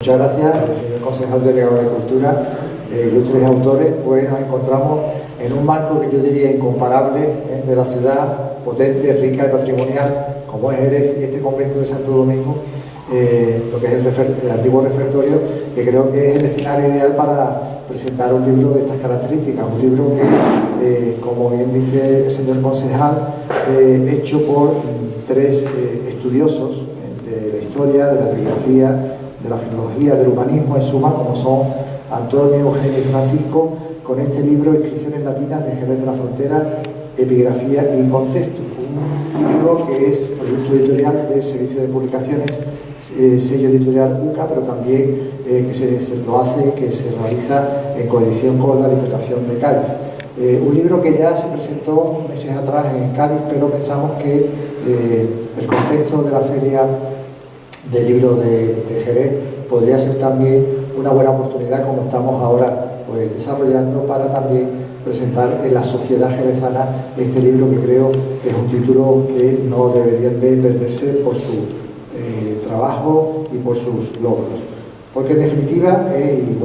Muchas gracias, señor concejal delegado de Cultura, ilustres autores. Pues nos encontramos en un marco que yo diría incomparable de la ciudad, potente, rica y patrimonial, como es Jerez y este convento de Santo Domingo, lo que es el antiguo refectorio, que creo que es el escenario ideal para presentar un libro de estas características, un libro que, como bien dice el señor concejal, hecho por tres estudiosos de la historia, de la epigrafía, de la filología, del humanismo en suma, como son Antonio, Eugenio y Francisco, con este libro Inscripciones latinas de Jerez de la Frontera, epigrafía y contexto, un libro que es producto editorial del Servicio de Publicaciones, sello editorial UCA, pero también que se realiza en coedición con la Diputación de Cádiz. Un libro que ya se presentó meses atrás en Cádiz, pero pensamos que el contexto de la feria del libro de Jerez podría ser también una buena oportunidad, como estamos ahora pues desarrollando, para también presentar en la sociedad jerezana este libro, que creo que es un título que no debería de perderse por su trabajo y por sus logros. Porque en definitiva, y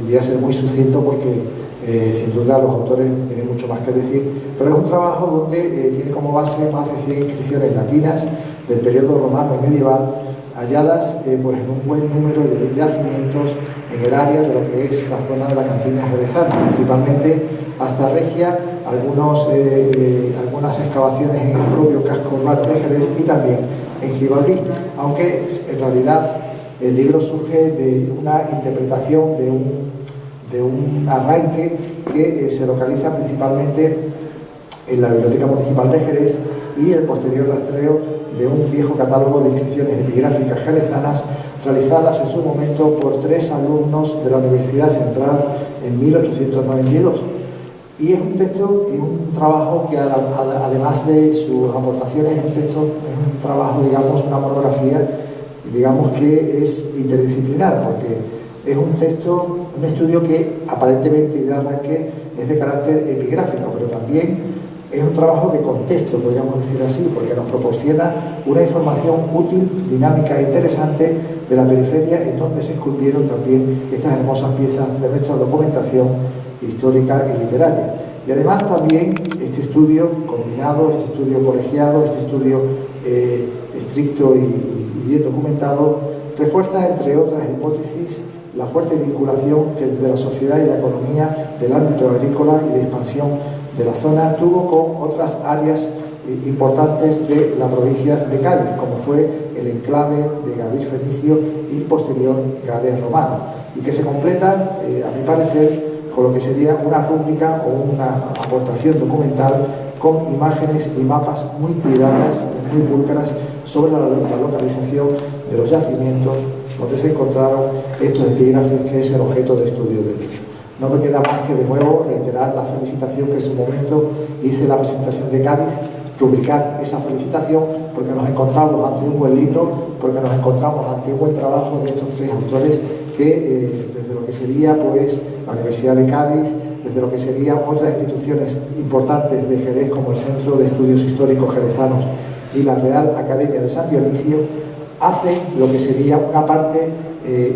voy a ser muy sucinto porque sin duda los autores tienen mucho más que decir, pero es un trabajo donde tiene como base más de 100 inscripciones latinas del periodo romano y medieval, halladas pues en un buen número de yacimientos en el área de lo que es la zona de la campiña jerezana, principalmente hasta Regia, algunas excavaciones en el propio casco urbano de Jerez y también en Gibalbí, aunque en realidad el libro surge de una interpretación, de un arranque que se localiza principalmente en la Biblioteca Municipal de Jerez y el posterior rastreo de un viejo catálogo de inscripciones epigráficas jerezanas realizadas en su momento por 3 alumnos de la Universidad Central en 1892. Y es un texto y un trabajo que, además de sus aportaciones, es un trabajo, digamos, una monografía, digamos que es interdisciplinar, porque es un texto, un estudio que aparentemente de arranque es de carácter epigráfico, pero también es un trabajo de contexto, podríamos decir así, porque nos proporciona una información útil, dinámica e interesante de la periferia, en donde se esculpieron también estas hermosas piezas de nuestra documentación histórica y literaria. Y además también este estudio combinado, este estudio colegiado, este estudio estricto y bien documentado, refuerza, entre otras hipótesis, la fuerte vinculación que desde la sociedad y la economía del ámbito agrícola y de expansión de la zona tuvo con otras áreas importantes de la provincia de Cádiz, como fue el enclave de Gadir Fenicio y posterior Gadir Romano, y que se completa, a mi parecer, con lo que sería una rúbrica o una aportación documental con imágenes y mapas muy cuidadas, muy pulcras, sobre la localización de los yacimientos donde se encontraron estos epígrafes, que es el objeto de estudio del libro. No me queda más que de nuevo reiterar la felicitación que en su momento hice en la presentación de Cádiz, rubricar esa felicitación, porque nos encontramos ante un buen libro, porque nos encontramos ante un buen trabajo de estos 3 autores que desde lo que sería pues la Universidad de Cádiz, desde lo que serían otras instituciones importantes de Jerez, como el Centro de Estudios Históricos Jerezanos y la Real Academia de San Dionisio, hacen lo que sería una parte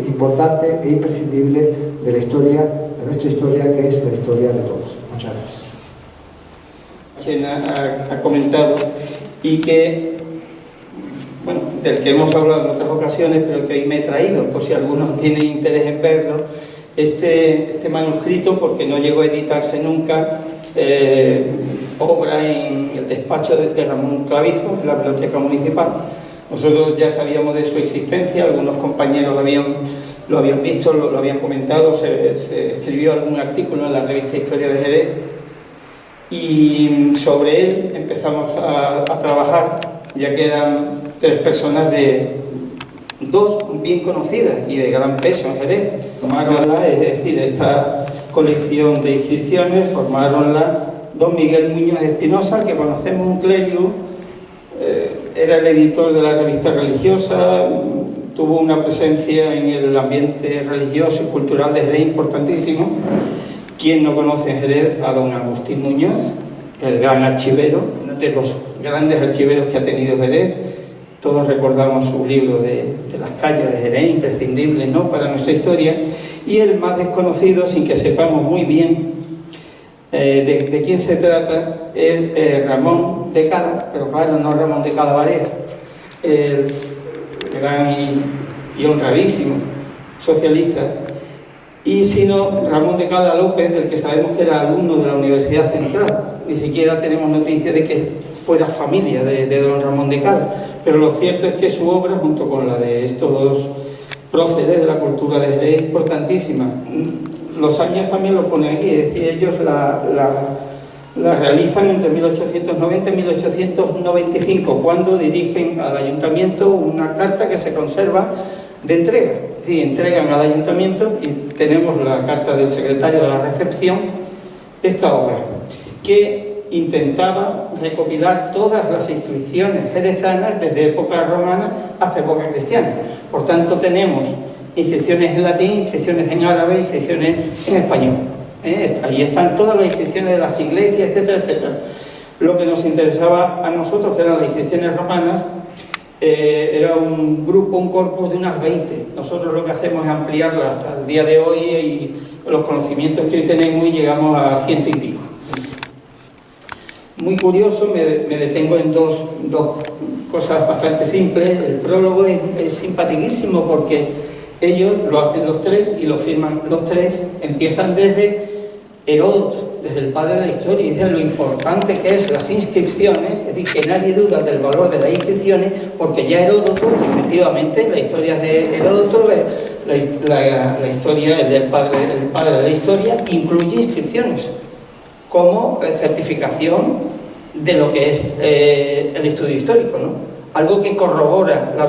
importante e imprescindible de la historia, de nuestra historia, que es la historia de todos. Muchas gracias. Chena ha comentado, y que, bueno, del que hemos hablado en otras ocasiones, pero que hoy me he traído, por si algunos tienen interés en verlo, este manuscrito, porque no llegó a editarse nunca, obra en el despacho de Ramón Clavijo, en la Biblioteca Municipal. Nosotros ya sabíamos de su existencia, algunos compañeros lo habían visto, lo habían comentado, se escribió algún artículo en la revista Historia de Jerez, y sobre él empezamos a trabajar, ya que eran 3 personas dos bien conocidas y de gran peso en Jerez. Formáronla, es decir, esta colección de inscripciones, formáronla don Miguel Muñoz Espinosa, al que conocemos, un clérigo. Era el editor de la revista religiosa, tuvo una presencia en el ambiente religioso y cultural de Jerez importantísimo. ¿Quién no conoce en Jerez a don Agustín Muñoz, el gran archivero, de los grandes archiveros que ha tenido Jerez? Todos recordamos su libro de las calles de Jerez, imprescindible, ¿no?, para nuestra historia. Y el más desconocido, sin que sepamos muy bien de quién se trata, es Ramón de Cala, pero claro, no Ramón de Cala Varea, el gran y honradísimo socialista, y sino Ramón de Cala López, del que sabemos que era alumno de la Universidad Central. Ni siquiera tenemos noticia de que fuera familia de don Ramón de Cala, pero lo cierto es que su obra, junto con la de estos dos próceres de la cultura de Jerez, es importantísima. Los años también lo ponen aquí, es decir, ellos la realizan entre 1890 y 1895, cuando dirigen al ayuntamiento una carta que se conserva de entrega. Es decir, entregan al ayuntamiento, y tenemos la carta del secretario de la recepción, esta obra, que intentaba recopilar todas las inscripciones jerezanas desde época romana hasta época cristiana. Por tanto, tenemos inscripciones en latín, inscripciones en árabe, inscripciones en español. Ahí están todas las inscripciones de las iglesias, etcétera, etcétera. Lo que nos interesaba a nosotros, que eran las inscripciones romanas, era un grupo, un corpus de unas 20. Nosotros lo que hacemos es ampliarla hasta el día de hoy, y los conocimientos que hoy tenemos, y llegamos a 100 y pico. Muy curioso, me detengo en dos cosas bastante simples. El prólogo es simpaticísimo porque ellos lo hacen los tres y lo firman los tres. Empiezan desde Heródoto, desde el padre de la historia, y dicen lo importante que es las inscripciones, es decir, que nadie duda del valor de las inscripciones, porque ya Heródoto, efectivamente, la historia de Heródoto, la historia del padre de la historia, incluye inscripciones como certificación de lo que es el estudio histórico, ¿no? Algo que corrobora la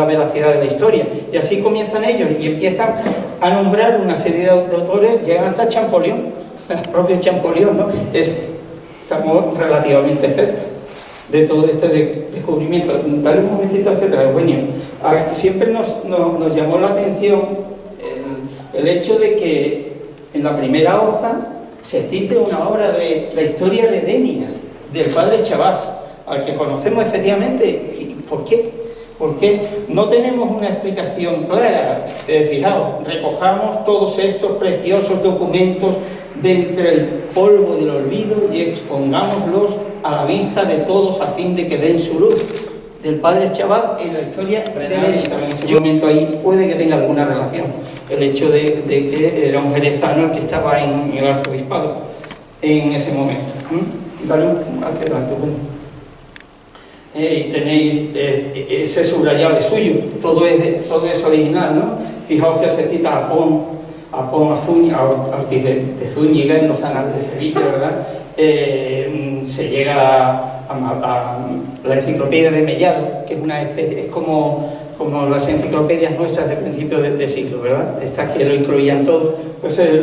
veracidad de la historia. Y así comienzan ellos, y empiezan a nombrar una serie de autores, llegan hasta Champollion, el propio Champollion, ¿no? Estamos relativamente cerca de todo este descubrimiento. Dale un momentito hacia atrás, Eugenio. Siempre nos llamó la atención el hecho de que en la primera hoja se cite una obra de la historia de Denia, del padre Chabás, al que conocemos efectivamente. ¿Por qué? Porque no tenemos una explicación clara. Fijaos, recojamos todos estos preciosos documentos de entre el polvo del olvido y expongámoslos a la vista de todos a fin de que den su luz. Del padre Chabás en la historia de Denia. En ese momento ahí puede que tenga alguna relación el hecho de que era un jerezano el que estaba en el arzobispado en ese momento. Dale hacia adelante, bueno. Y tenéis ese subrayado es suyo, todo es original, ¿no? Fijaos que se cita a Apón, a Ortiz de Zúñiga en los Anales de Sevilla, ¿verdad? Se llega a la enciclopedia de Mellado, que es una especie, es como las enciclopedias nuestras de principios de siglo, ¿verdad? Estas que lo incluían todo, pues es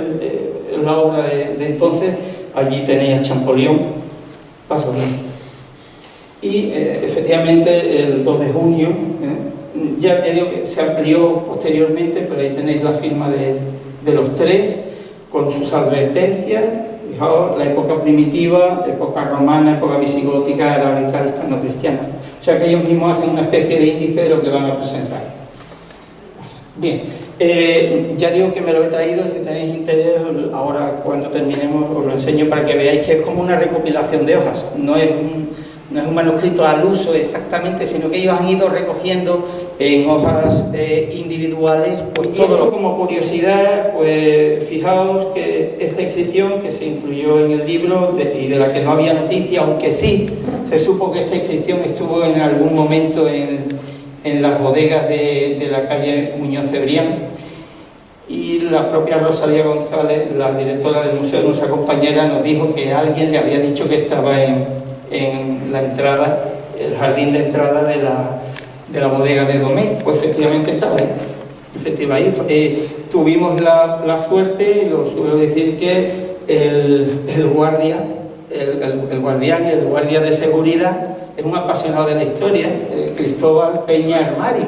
la obra de entonces. Allí tenéis a Champollion, paso bien. Y efectivamente el 2 de junio, ya te digo que se amplió posteriormente, pero ahí tenéis la firma de los tres, con sus advertencias. Fijaos, la época primitiva, época romana, época visigótica, arábica, hispano-cristiana. O sea que ellos mismos hacen una especie de índice de lo que van a presentar. Bien, ya digo que me lo he traído, si tenéis interés, ahora cuando terminemos os lo enseño para que veáis que es como una recopilación de hojas, no es un manuscrito al uso exactamente, sino que ellos han ido recogiendo en hojas individuales, pues todo. Como curiosidad, pues fijaos que esta inscripción que se incluyó en el libro y de la que no había noticia, aunque sí se supo que esta inscripción estuvo en algún momento en las bodegas de la calle Muñoz Cebrián, y la propia Rosalía González, la directora del museo, nuestra compañera, nos dijo que alguien le había dicho que estaba en la entrada, el jardín de entrada de la bodega de Domé. Pues efectivamente estaba ahí. Efectivamente, tuvimos la suerte, y lo suelo decir, que el guardián, el guardia de seguridad, es un apasionado de la historia, Cristóbal Peña Armario.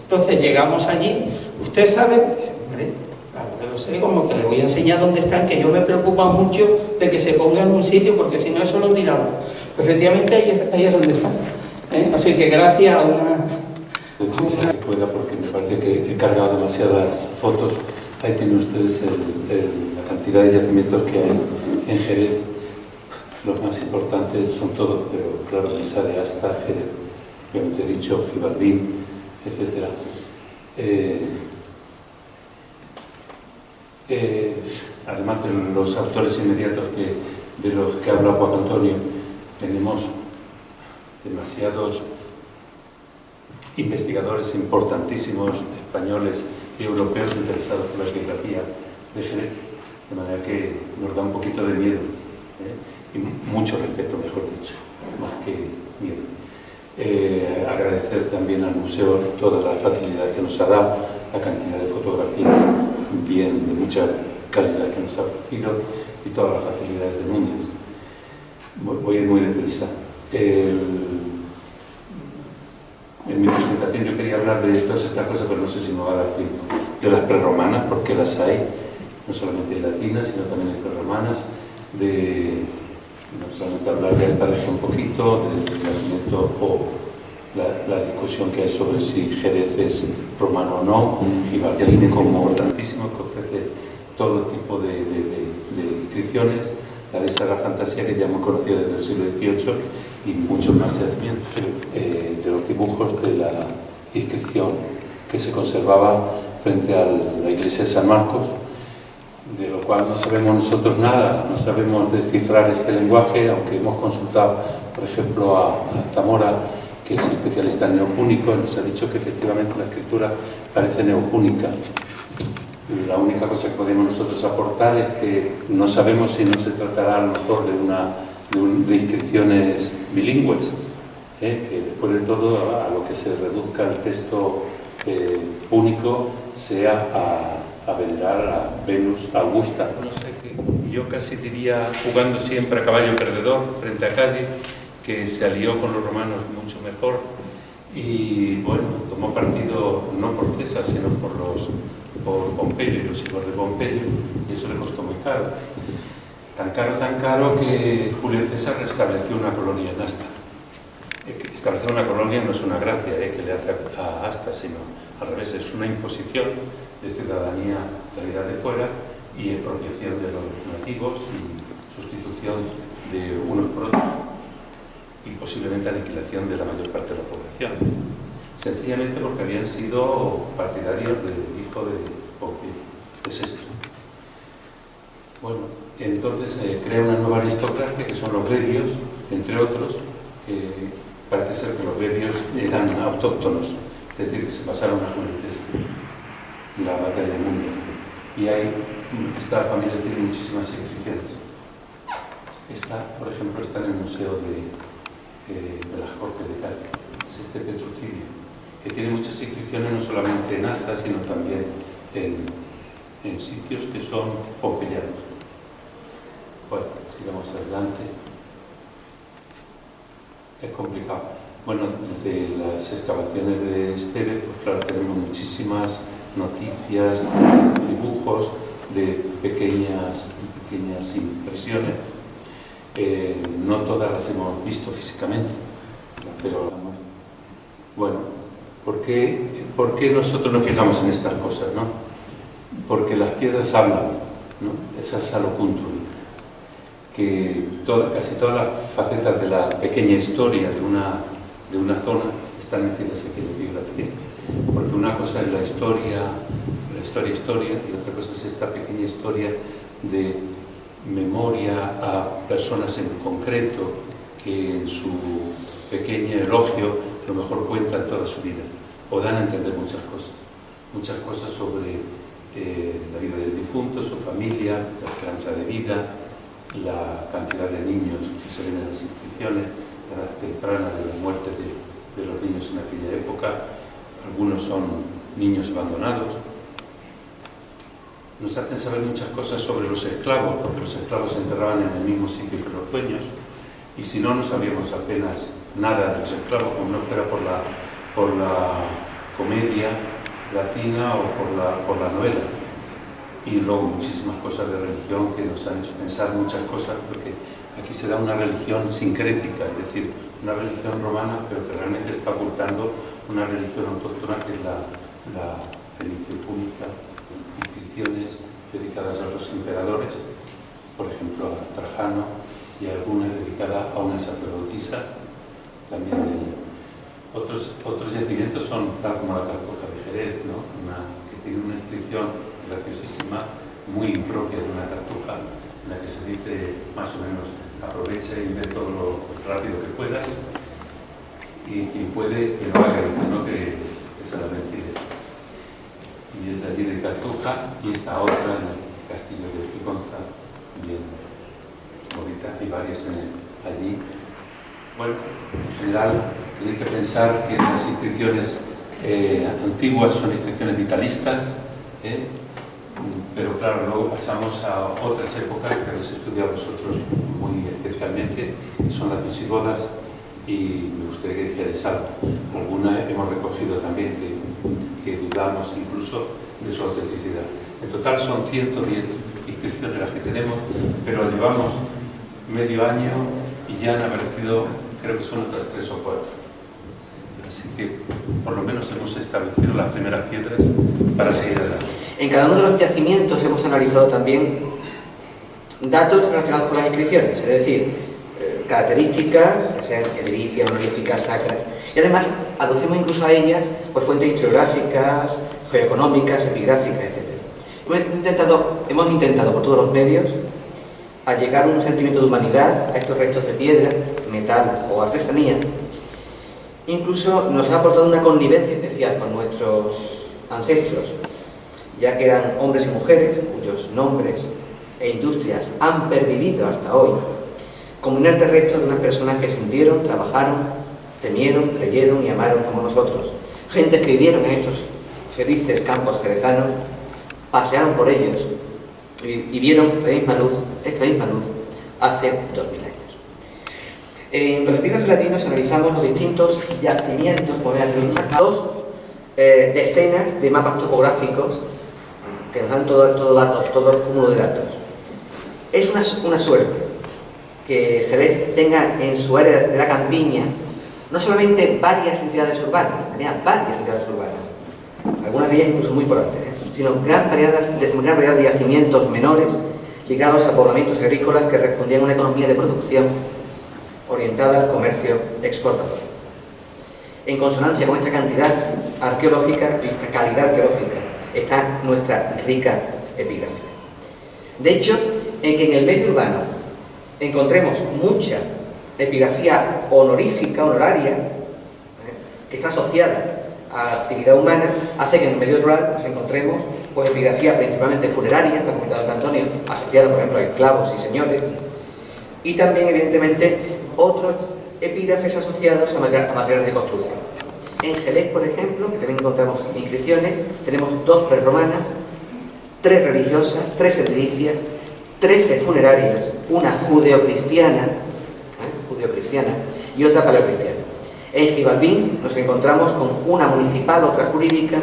Entonces llegamos allí, usted sabe, hombre, claro que lo sé, como que le voy a enseñar dónde están, que yo me preocupa mucho de que se ponga en un sitio, porque si no eso lo tiramos. Efectivamente ahí es donde están. Así que gracias a una... Que pueda, porque me parece que he cargado demasiadas fotos. Ahí tienen ustedes la cantidad de yacimientos que hay en Jerez. Los más importantes son todos, pero claro, Mesa de Asta, Jerez, obviamente he dicho, Gibardín, etc. Además de los autores inmediatos de los que habla Juan Antonio, tenemos demasiados investigadores importantísimos, españoles y europeos interesados por la geografía de Jerez, de manera que nos da un poquito de miedo, y mucho respeto, mejor dicho, más que miedo. Agradecer también al museo toda la facilidad que nos ha dado, la cantidad de fotografías bien de mucha calidad que nos ha ofrecido y todas las facilidades del mundo. Voy a ir muy deprisa. En mi presentación yo quería hablar de todas estas cosas, pero no sé si me va a dar tiempo. De las prerromanas, porque las hay, no solamente latinas, sino también de prerromanas, no solamente hablar de esta región un poquito, del nacimiento o la discusión que hay sobre si Jerez es romano o no, Gibardín como tantísimo, que ofrece todo tipo de inscripciones, la de Sagrada Fantasía, que ya hemos conocido desde el siglo XVIII, y muchos más yacimientos de los dibujos de la inscripción que se conservaba frente a la iglesia de San Marcos, de lo cual no sabemos nosotros nada, no sabemos descifrar este lenguaje, aunque hemos consultado, por ejemplo, a Zamora, que es especialista en neopúnico, nos ha dicho que efectivamente la escritura parece neopúnica. La única cosa que podemos nosotros aportar es que no sabemos si no se tratará a lo mejor de inscripciones bilingües, que después de todo a lo que se reduzca el texto púnico sea a venerar a Venus Augusta. No sé, yo casi diría, jugando siempre a caballo perdedor frente a Cádiz, que se alió con los romanos mucho mejor y bueno, tomó partido no por César, sino por Pompeyo y los hijos de Pompeyo, y eso le costó muy caro. Tan caro que Julio César restableció una colonia en Asta. Establecer una colonia no es una gracia que le hace a Asta, sino al revés, es una imposición de ciudadanía traída de fuera y expropiación de los nativos y sustitución de unos por otros y posiblemente aniquilación de la mayor parte de la población, sencillamente porque habían sido partidarios del hijo de Pompeyo, de Sesto. Bueno, entonces crea una nueva aristocracia que son los bedios, entre otros. Parece ser que los bedios eran autóctonos, es decir, que se pasaron a Julio César, la batalla de Mundo. Y esta familia tiene muchísimas inscripciones. Esta, por ejemplo, está en el Museo de las Cortes de Cádiz. Es este Petrucidio, que tiene muchas inscripciones no solamente en Asta, sino también en sitios que son pompeyanos. Bueno, sigamos adelante. Es complicado. Bueno, de las excavaciones de Esteve, pues claro, tenemos muchísimas noticias, dibujos de pequeñas impresiones. No todas las hemos visto físicamente, pero bueno, ¿por qué nosotros nos fijamos en estas cosas, no? Porque las piedras hablan, ¿no? Esa salocuntum, que casi todas las facetas de la pequeña historia de una zona están metidas aquí en la epigrafía, porque una cosa es la historia, y otra cosa es esta pequeña historia de memoria a personas en concreto que en su pequeño elogio a lo mejor cuentan toda su vida o dan a entender muchas cosas sobre la vida del difunto, su familia, la esperanza de vida, la cantidad de niños que se ven en las inscripciones, la edad temprana de la muerte de los niños en aquella época. Algunos son niños abandonados. Nos hacen saber muchas cosas sobre los esclavos, porque los esclavos se enterraban en el mismo sitio que los dueños, y si no, no sabíamos apenas nada de los esclavos, como no fuera por la comedia latina o por la novela. Y luego muchísimas cosas de religión que nos han hecho pensar muchas cosas, porque aquí se da una religión sincrética, es decir, una religión romana, pero que realmente está ocultando una religión autóctona que es la fenicio-púnica, inscripciones dedicadas a los emperadores, por ejemplo a Trajano, y alguna dedicada a una sacerdotisa también de ella. Otros yacimientos son tal como la Cartuja de Jerez, ¿no? Que tiene una inscripción graciosísima, muy impropia de una cartuja, en la que se dice más o menos: aprovecha y ve todo lo rápido que puedas, y quien puede que lo haga, y que no que se la mentira. Y es la allí de Cartuja, y esta otra en el castillo de Gigonza, bien bonita, hay varias allí. Bueno, en general tenéis que pensar que las inscripciones antiguas son inscripciones vitalistas, pero claro, luego pasamos a otras épocas que habéis estudiado vosotros muy especialmente, que son las visigodas, y me gustaría que dijerais algo. Alguna hemos recogido también que dudamos incluso de su autenticidad. En total son 110 inscripciones las que tenemos, pero llevamos medio año y ya han aparecido, creo que son otras 3 o 4. Así que por lo menos hemos establecido las primeras piedras para seguir adelante. En cada uno de los yacimientos hemos analizado también datos relacionados con las inscripciones, es decir, características, ya sean edilicias, honoríficas, sacras, y además aducimos incluso a ellas pues, fuentes historiográficas, geoeconómicas, epigráficas, etc. Hemos intentado por todos los medios allegar un sentimiento de humanidad a estos restos de piedra, metal o artesanía. Incluso nos ha aportado una connivencia especial con nuestros ancestros, ya que eran hombres y mujeres cuyos nombres e industrias han pervivido hasta hoy, como inertes restos de unas personas que sintieron, trabajaron, temieron, creyeron y amaron como nosotros. Gentes que vivieron en estos felices campos jerezanos, pasearon por ellos y vieron esta misma luz, hace 2000 años. En los epígrafes latinos analizamos los distintos yacimientos, por ejemplo, dos decenas de mapas topográficos que nos dan todo datos, todo el cúmulo de datos. Es una suerte que Jerez tenga en su área de la campiña no solamente varias entidades urbanas, tenía varias entidades urbanas, algunas de ellas incluso muy importantes, sino gran variedad de yacimientos menores ligados a poblamientos agrícolas que respondían a una economía de producción orientada al comercio exportador. En consonancia con esta cantidad arqueológica y esta calidad arqueológica está nuestra rica epigráfica. De hecho, en que en el medio urbano encontremos mucha epigrafía honorífica, honoraria, que está asociada a actividad humana, hace que en el medio rural nos encontremos pues, epigrafía principalmente funeraria, que ha comentado Antonio, asociada por ejemplo a esclavos y señores, y también evidentemente otros epígrafes asociados a materiales de construcción. En Jerez, por ejemplo, que también encontramos inscripciones, tenemos 2 prerromanas, 3 religiosas, 3 edilicias, 13 funerarias, una judeocristiana y otra paleocristiana. En Gibalbín nos encontramos con una municipal, otra jurídica,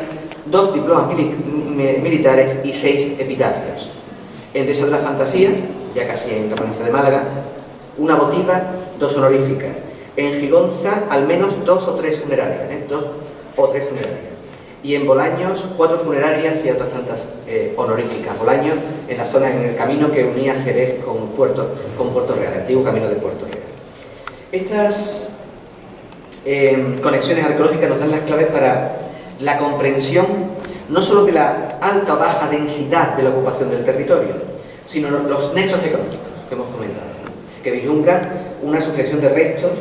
2 diplomas militares y 6 epitafios. En Dehesa de la Fantasía, ya casi en la provincia de Málaga, una votiva, 2 honoríficas. En Gigonza, al menos 2 o 3 funerarias, 2 o 3 funerarias. Y en Bolaños, 4 funerarias y otras tantas honoríficas. Bolaños, en la zona, en el camino que unía Jerez con Puerto Real, el antiguo camino de Puerto Real. Estas conexiones arqueológicas nos dan las claves para la comprensión no solo de la alta o baja densidad de la ocupación del territorio, sino los nexos económicos que hemos comentado, que vislumbran una sucesión de restos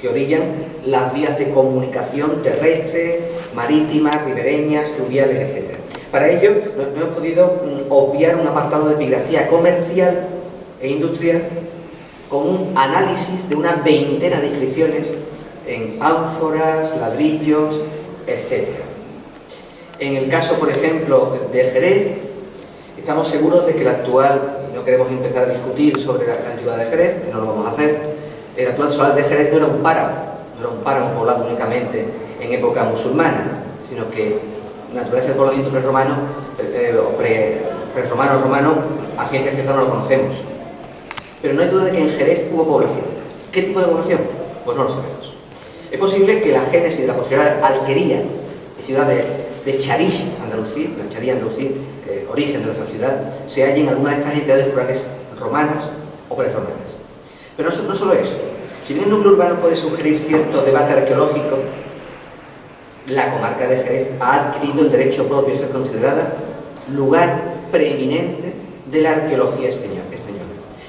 que orillan las vías de comunicación terrestres, marítimas, ribereñas, fluviales, etc. Para ello, no hemos podido obviar un apartado de epigrafía comercial e industrial con un análisis de una veintena de inscripciones en ánforas, ladrillos, etc. En el caso, por ejemplo, de Jerez, estamos seguros de que el actual, y no queremos empezar a discutir sobre la antigüedad de Jerez, que no lo vamos a hacer, el actual solar de Jerez no era un páramo poblado únicamente en época musulmana, sino que la naturaleza del poblamiento prerromano o romano, a ciencia cierta no lo conocemos. Pero no hay duda de que en Jerez hubo población. ¿Qué tipo de población? Pues no lo sabemos. Es posible que la génesis de la posterior alquería, ciudad de Charish, Andalucía, la Charí, Andalucía, origen de nuestra ciudad, se halle en alguna de estas entidades rurales romanas o prerromanas. Pero no solo eso. Si bien el núcleo urbano puede sugerir cierto debate arqueológico, la comarca de Jerez ha adquirido el derecho propio a ser considerada lugar preeminente de la arqueología española,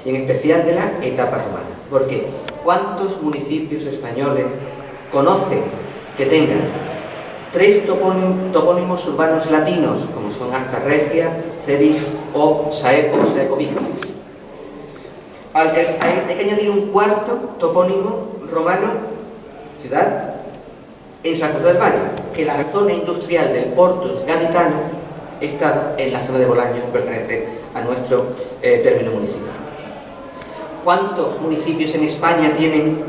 y en especial de la etapa romana. Porque ¿cuántos municipios españoles conocen que tengan 3 topónimos urbanos latinos, como son Asta Regia, Cedis o Saeco Victis? Hay que añadir un 4º topónimo romano, ciudad, en San José del Valle, que la zona industrial del Portus Gaditano está en la zona de Bolaños, pertenece a nuestro término municipal. ¿Cuántos municipios en España tienen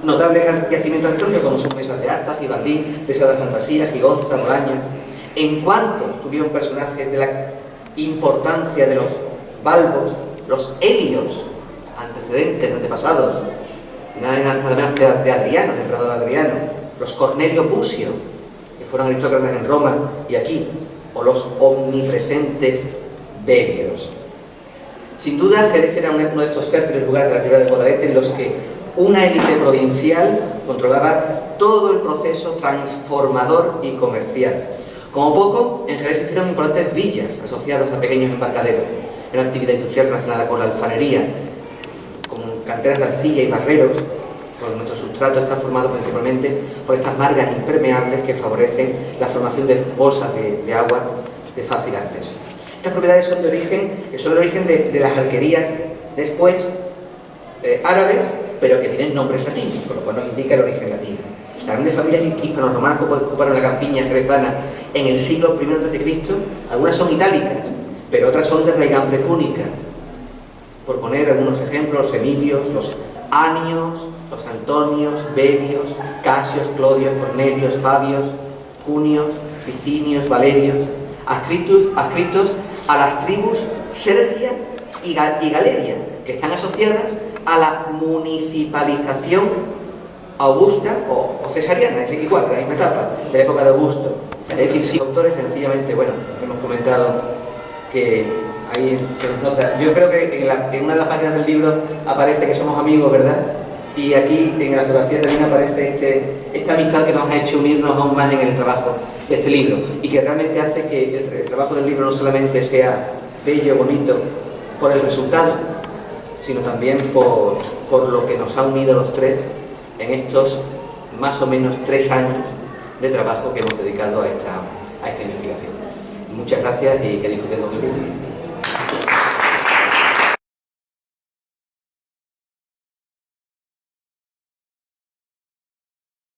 notables yacimientos arqueológicos como son Mesas de Asta, Gibaldín, Deza de Fantasía, Gigonza, Bolaños? ¿En cuántos tuvieron personajes de la importancia de los balbos, los helios, antecedentes, antepasados, nada menos que de Adriano, del emperador Adriano, los Cornelio Pusio, que fueron aristócratas en Roma y aquí, o los omnipresentes Begueos? Sin duda, Jerez era uno de estos fértiles lugares de la Ribera del Guadalete en los que una élite provincial controlaba todo el proceso transformador y comercial. Como poco, en Jerez se hicieron importantes villas asociadas a pequeños embarcaderos, una actividad industrial relacionada con la alfarería, con canteras de arcilla y barreros. Pues nuestro sustrato está formado principalmente por estas margas impermeables que favorecen la formación de bolsas de agua de fácil acceso. Estas propiedades son el origen de las alquerías después árabes, pero que tienen nombres latinos, por lo cual nos indica el origen latino. Las grandes familias hispano-romanas que ocuparon la campiña jerezana en el siglo I a.C., algunas son itálicas, pero otras son de raigambre púnica. Por poner algunos ejemplos, los Emilios, los Anios, los Antonios, Bebios, Casios, Clodios, Cornelios, Fabios, Junios, Licinios, Valerios, adscritos a las tribus Sergia y Galeria, que están asociadas a la municipalización augusta o cesariana, es igual, la misma etapa, de la época de Augusto. Es decir, si autores sencillamente, bueno, hemos comentado que ahí se nos nota. Yo creo que en una de las páginas del libro aparece que somos amigos, ¿verdad? Y aquí en la fotografía también aparece esta amistad que nos ha hecho unirnos aún más en el trabajo de este libro y que realmente hace que el trabajo del libro no solamente sea bello, bonito por el resultado, sino también por lo que nos ha unido los tres en estos más o menos 3 años de trabajo que hemos dedicado a esta investigación. Muchas gracias y que disfruten del libro.